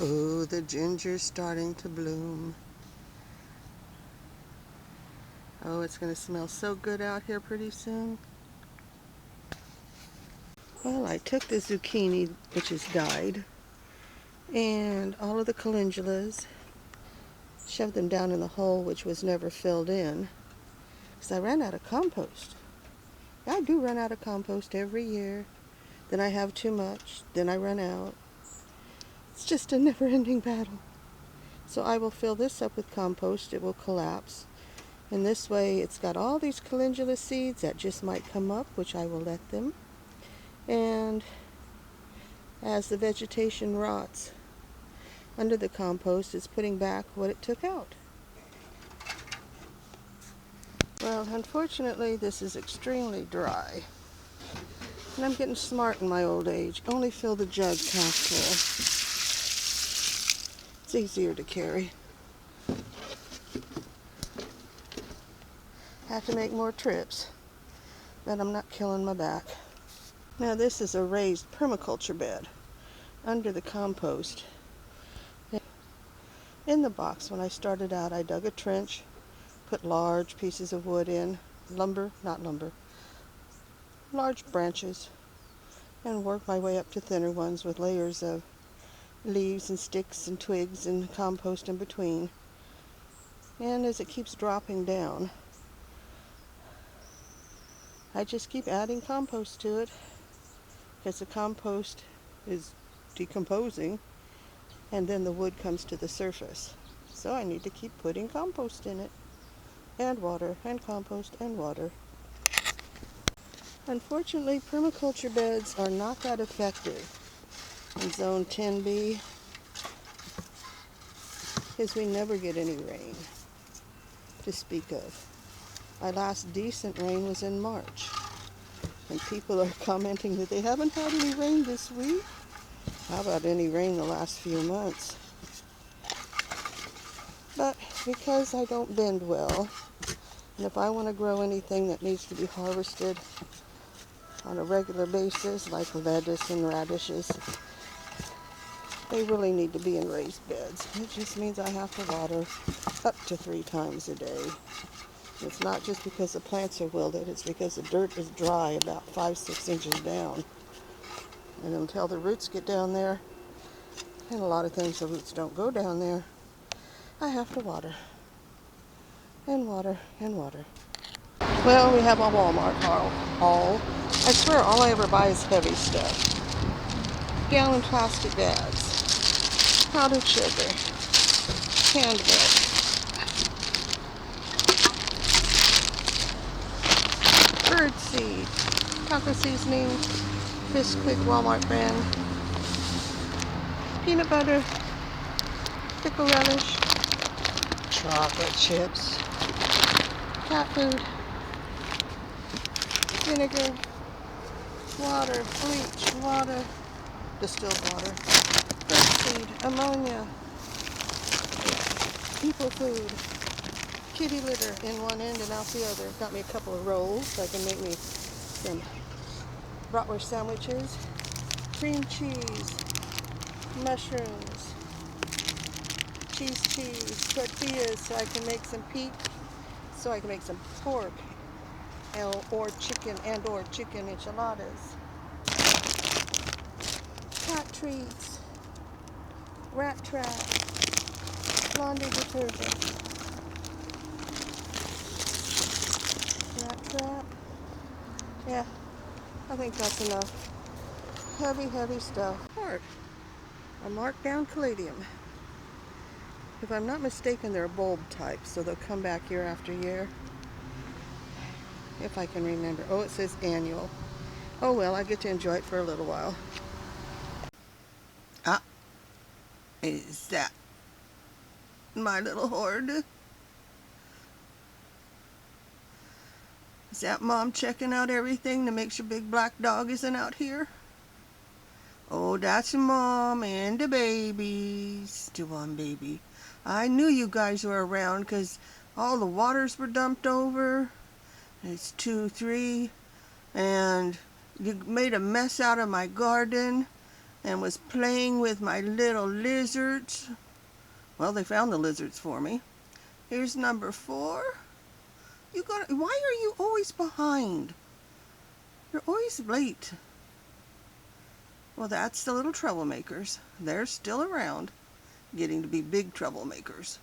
Oh, the ginger's starting to bloom. Oh, it's going to smell so good out here pretty soon. Well, I took the zucchini, which is dyed, and all of the calendulas, shoved them down in the hole, which was never filled in, because I ran out of compost. I do run out of compost every year. Then I have too much. Then I run out. It's just a never-ending battle. So I will fill this up with compost. It will collapse. And this way it's got all these calendula seeds that just might come up, which I will let them. And as the vegetation rots under the compost, it's putting back what it took out. Well, unfortunately, this is extremely dry. And I'm getting smart in my old age. Only fill the jug half full. It's easier to carry. Have to make more trips, but I'm not killing my back. Now this is a raised permaculture bed under the compost. In the box, when I started out, I dug a trench, put large pieces of wood in, large branches, and worked my way up to thinner ones with layers of leaves and sticks and twigs and compost in between. And as it keeps dropping down, I just keep adding compost to it because the compost is decomposing and then the wood comes to the surface. So I need to keep putting compost in it, and water, and compost, and water. Unfortunately, permaculture beds are not that effective in Zone 10B because we never get any rain to speak of. Our last decent rain was in March, and people are commenting that they haven't had any rain this week. How about any rain the last few months? But because I don't bend well, and if I want to grow anything that needs to be harvested on a regular basis, like lettuce and radishes, they really need to be in raised beds. It just means I have to water up to 3 times a day. It's not just because the plants are wilted, it's because the dirt is dry about 5-6 inches down. And until the roots get down there, and a lot of things the roots don't go down there, I have to water. And water, and water. Well, we have a Walmart haul. I swear all I ever buy is heavy stuff. Gallon plastic bags, powdered sugar, canned milk, bird seed, taco seasoning, Bisquick Walmart brand, peanut butter, pickle relish, chocolate chips, cat food, vinegar, water, bleach, water, distilled water, bird seed, ammonia, people food, kitty litter in one end and out the other. Got me a couple of rolls so I can make me some bratwurst sandwiches, cream cheese, mushrooms, cheese, tortillas so I can make some so I can make some pork or chicken enchiladas, cat treats, rat trap, laundry detergent, rat trap. Yeah, I think that's enough. Heavy stuff. A marked down caladium. If I'm not mistaken, they're a bulb type, so they'll come back year after year. If I can remember. Oh, it says annual. Oh well, I get to enjoy it for a little while. Ah, is that my little horde? Is that Mom checking out everything to make sure Big Black Dog isn't out here? Oh, that's Mom and the babies. The one baby. I knew you guys were around because all the waters were dumped over. It's 2, 3. And you made a mess out of my garden. and was playing with my little lizards. Well, they found the lizards for me. Here's number 4. Why are you always behind? You're always late. Well, that's the little troublemakers. They're still around, getting to be big troublemakers.